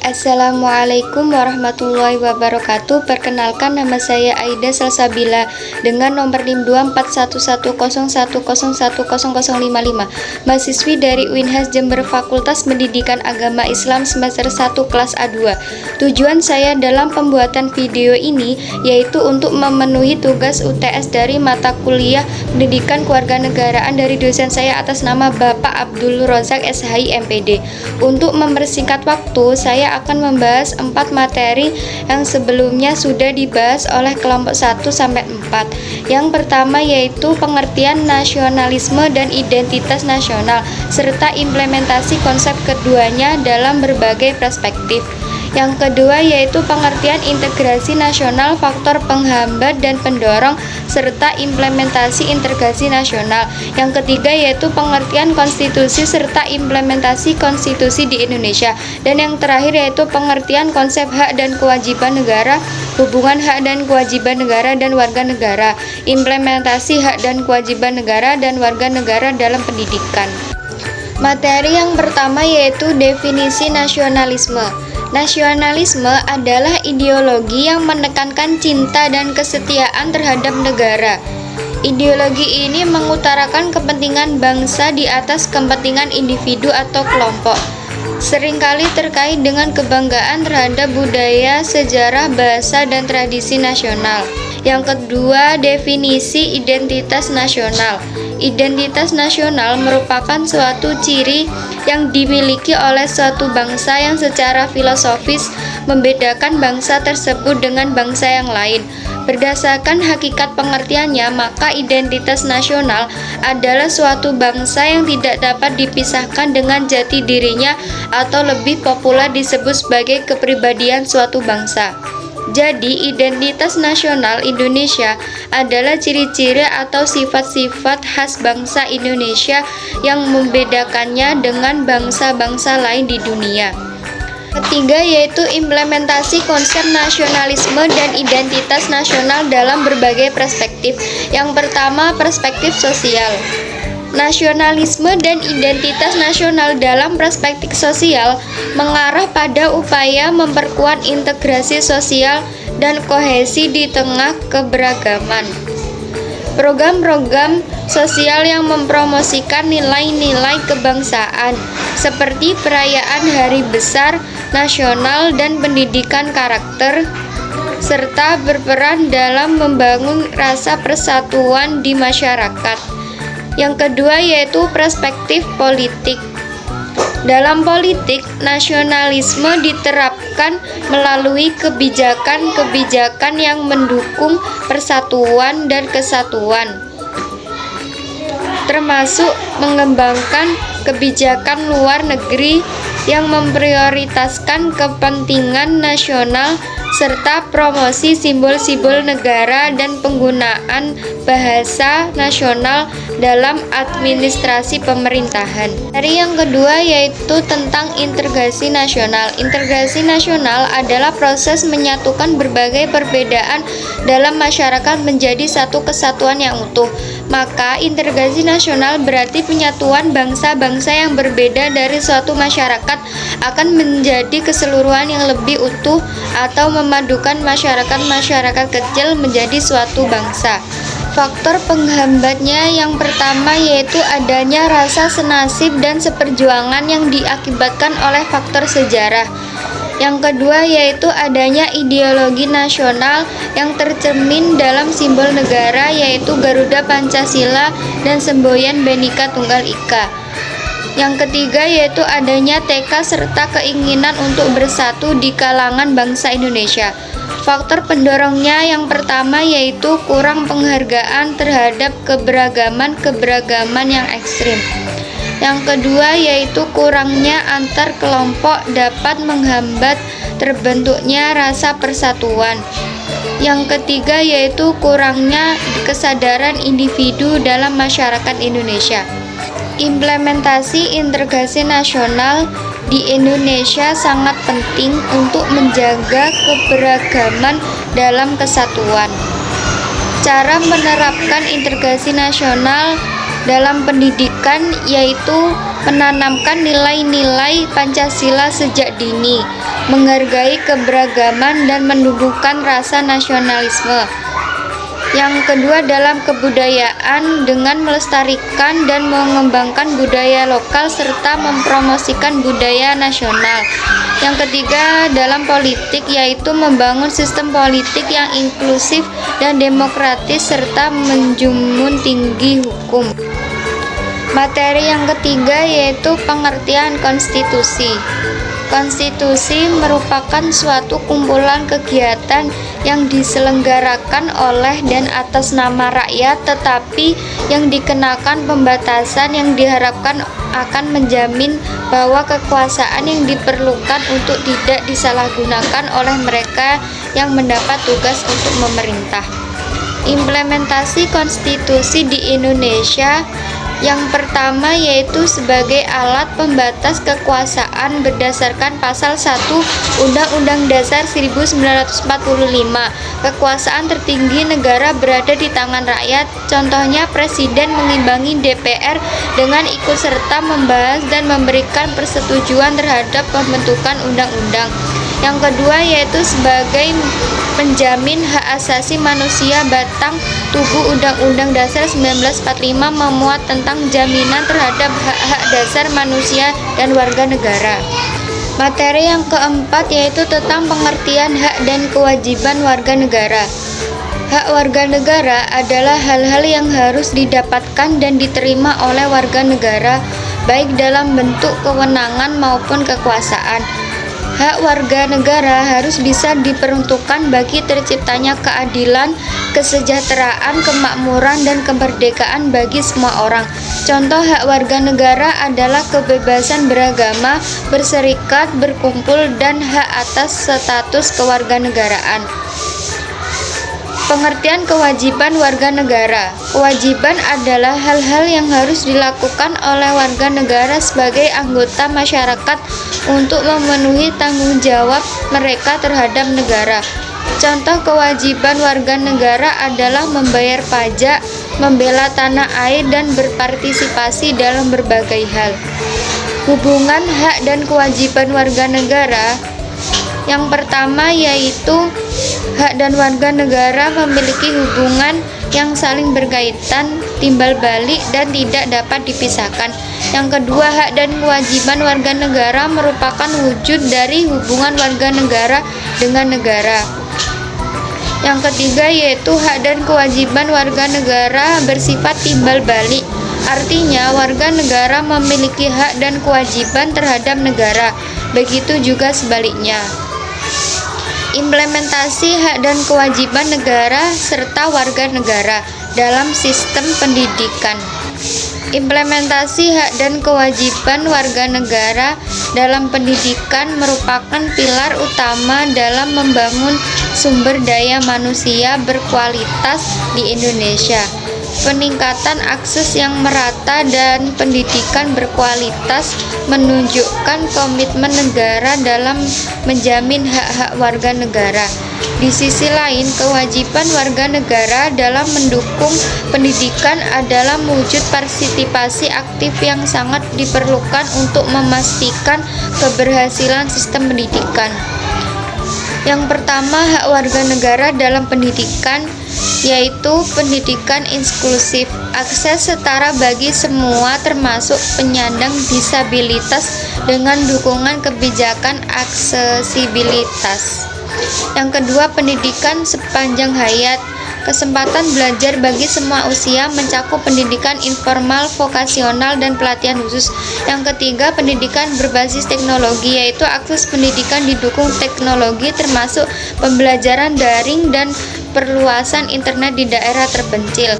Assalamualaikum warahmatullahi wabarakatuh. Perkenalkan, nama saya Aida Salsabila dengan nomor NIM 2411010100055, mahasiswi dari UINHAS Jember Fakultas Pendidikan Agama Islam semester 1 kelas A2. Tujuan saya dalam pembuatan video ini yaitu untuk memenuhi tugas UTS dari mata kuliah Pendidikan Kewarganegaraan dari dosen saya atas nama Bapak Abdul Rozak SHI MPD. Untuk mempersingkat waktu, saya akan membahas 4 materi yang sebelumnya sudah dibahas oleh kelompok 1 sampai 4. Yang pertama yaitu pengertian nasionalisme dan identitas nasional serta implementasi konsep keduanya dalam berbagai perspektif. Yang kedua yaitu pengertian integrasi nasional, faktor penghambat dan pendorong serta implementasi integrasi nasional. Yang ketiga yaitu pengertian konstitusi serta implementasi konstitusi di Indonesia. Dan yang terakhir yaitu pengertian konsep hak dan kewajiban negara, hubungan hak dan kewajiban negara dan warga negara, implementasi hak dan kewajiban negara dan warga negara dalam pendidikan. Materi yang pertama yaitu definisi nasionalisme. Nasionalisme adalah ideologi yang menekankan cinta dan kesetiaan terhadap negara. Ideologi ini mengutarakan kepentingan bangsa di atas kepentingan individu atau kelompok. Seringkali terkait dengan kebanggaan terhadap budaya, sejarah, bahasa, dan tradisi nasional. Yang kedua, definisi identitas nasional. Identitas nasional merupakan suatu ciri yang dimiliki oleh suatu bangsa yang secara filosofis membedakan bangsa tersebut dengan bangsa yang lain. Berdasarkan hakikat pengertiannya, maka identitas nasional adalah suatu bangsa yang tidak dapat dipisahkan dengan jati dirinya atau lebih populer disebut sebagai kepribadian suatu bangsa. Jadi, identitas nasional Indonesia adalah ciri-ciri atau sifat-sifat khas bangsa Indonesia yang membedakannya dengan bangsa-bangsa lain di dunia. Ketiga yaitu implementasi konsep nasionalisme dan identitas nasional dalam berbagai perspektif. Yang pertama, perspektif sosial. Nasionalisme dan identitas nasional dalam perspektif sosial mengarah pada upaya memperkuat integrasi sosial dan kohesi di tengah keberagaman. Program-program sosial yang mempromosikan nilai-nilai kebangsaan seperti perayaan hari besar nasional dan pendidikan karakter, serta berperan dalam membangun rasa persatuan di masyarakat. Yang kedua yaitu perspektif politik. Dalam politik, nasionalisme diterapkan melalui kebijakan-kebijakan yang mendukung persatuan dan kesatuan, termasuk mengembangkan kebijakan luar negeri yang memprioritaskan kepentingan nasional serta promosi simbol-simbol negara dan penggunaan bahasa nasional dalam administrasi pemerintahan. Materi yang kedua yaitu tentang integrasi nasional. Integrasi nasional adalah proses menyatukan berbagai perbedaan dalam masyarakat menjadi satu kesatuan yang utuh. Maka integrasi nasional berarti penyatuan bangsa-bangsa yang berbeda dari suatu masyarakat akan menjadi keseluruhan yang lebih utuh atau memadukan masyarakat-masyarakat kecil menjadi suatu bangsa. Faktor penghambatnya yang pertama yaitu adanya rasa senasib dan seperjuangan yang diakibatkan oleh faktor sejarah. Yang kedua yaitu adanya ideologi nasional yang tercermin dalam simbol negara yaitu Garuda Pancasila dan semboyan Bhinneka Tunggal Ika. Yang ketiga yaitu adanya tekad serta keinginan untuk bersatu di kalangan bangsa Indonesia. Faktor pendorongnya yang pertama yaitu kurang penghargaan terhadap keberagaman yang ekstrim. Yang kedua yaitu kurangnya antar kelompok dapat menghambat terbentuknya rasa persatuan. Yang ketiga yaitu kurangnya kesadaran individu dalam masyarakat Indonesia. Implementasi integrasi nasional di Indonesia sangat penting untuk menjaga keberagaman dalam kesatuan. Cara menerapkan integrasi nasional dalam pendidikan, yaitu menanamkan nilai-nilai Pancasila sejak dini, menghargai keberagaman dan menumbuhkan rasa nasionalisme. Yang kedua, dalam kebudayaan dengan melestarikan dan mengembangkan budaya lokal serta mempromosikan budaya nasional. Yang ketiga, dalam politik, yaitu membangun sistem politik yang inklusif dan demokratis serta menjunjung tinggi hukum. Materi yang ketiga yaitu pengertian konstitusi. Konstitusi merupakan suatu kumpulan kegiatan yang diselenggarakan oleh dan atas nama rakyat, tetapi yang dikenakan pembatasan yang diharapkan akan menjamin bahwa kekuasaan yang diperlukan untuk tidak disalahgunakan oleh mereka yang mendapat tugas untuk memerintah. Implementasi konstitusi di Indonesia. Yang pertama yaitu sebagai alat pembatas kekuasaan berdasarkan pasal 1 Undang-Undang Dasar 1945. Kekuasaan tertinggi negara berada di tangan rakyat. Contohnya, Presiden mengimbangi DPR dengan ikut serta membahas dan memberikan persetujuan terhadap pembentukan undang-undang. Yang kedua yaitu sebagai penjamin hak asasi manusia. Batang tubuh Undang-Undang Dasar 1945 memuat tentang jaminan terhadap hak-hak dasar manusia dan warga negara. Materi yang keempat yaitu tentang pengertian hak dan kewajiban warga negara. Hak warga negara adalah hal-hal yang harus didapatkan dan diterima oleh warga negara, baik dalam bentuk kewenangan maupun kekuasaan. Hak warga negara harus bisa diperuntukkan bagi terciptanya keadilan, kesejahteraan, kemakmuran, dan kemerdekaan bagi semua orang. Contoh hak warga negara adalah kebebasan beragama, berserikat, berkumpul, dan hak atas status kewarganegaraan. Pengertian kewajiban warga negara. Kewajiban adalah hal-hal yang harus dilakukan oleh warga negara sebagai anggota masyarakat untuk memenuhi tanggung jawab mereka terhadap negara. Contoh kewajiban warga negara adalah membayar pajak, membela tanah air, dan berpartisipasi dalam berbagai hal. Hubungan hak dan kewajiban warga negara. Yang pertama yaitu hak dan warga negara memiliki hubungan yang saling berkaitan, timbal balik, dan tidak dapat dipisahkan. Yang kedua, hak dan kewajiban warga negara merupakan wujud dari hubungan warga negara dengan negara. Yang ketiga yaitu hak dan kewajiban warga negara bersifat timbal balik. Artinya, warga negara memiliki hak dan kewajiban terhadap negara, begitu juga sebaliknya. Implementasi hak dan kewajiban negara serta warga negara dalam sistem pendidikan. Implementasi hak dan kewajiban warga negara dalam pendidikan merupakan pilar utama dalam membangun sumber daya manusia berkualitas di Indonesia. Peningkatan akses yang merata dan pendidikan berkualitas menunjukkan komitmen negara dalam menjamin hak-hak warga negara. Di sisi lain, kewajiban warga negara dalam mendukung pendidikan adalah wujud partisipasi aktif yang sangat diperlukan untuk memastikan keberhasilan sistem pendidikan. Yang pertama, hak warga negara dalam pendidikan, yaitu pendidikan inklusif, akses setara bagi semua termasuk penyandang disabilitas dengan dukungan kebijakan aksesibilitas. Yang kedua, pendidikan sepanjang hayat, kesempatan belajar bagi semua usia mencakup pendidikan informal, vokasional, dan pelatihan khusus. Yang ketiga, pendidikan berbasis teknologi, yaitu akses pendidikan didukung teknologi termasuk pembelajaran daring dan perluasan internet di daerah terpencil.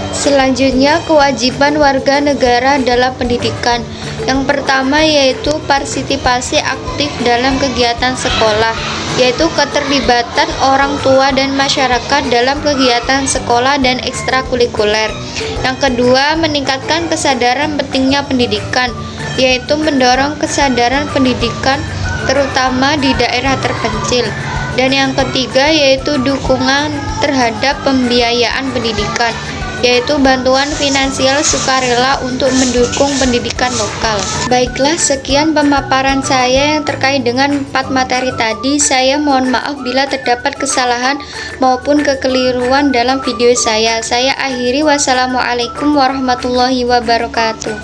Selanjutnya, kewajiban warga negara dalam pendidikan. Yang pertama yaitu partisipasi aktif dalam kegiatan sekolah, yaitu keterlibatan orang tua dan masyarakat dalam kegiatan sekolah dan ekstrakurikuler. Yang kedua, meningkatkan kesadaran pentingnya pendidikan, yaitu mendorong kesadaran pendidikan terutama di daerah terpencil. Dan yang ketiga yaitu dukungan terhadap pembiayaan pendidikan, yaitu bantuan finansial sukarela untuk mendukung pendidikan lokal. Baiklah, sekian pemaparan saya yang terkait dengan 4 materi tadi. Saya mohon maaf bila terdapat kesalahan maupun kekeliruan dalam video saya. Saya akhiri, wassalamualaikum warahmatullahi wabarakatuh.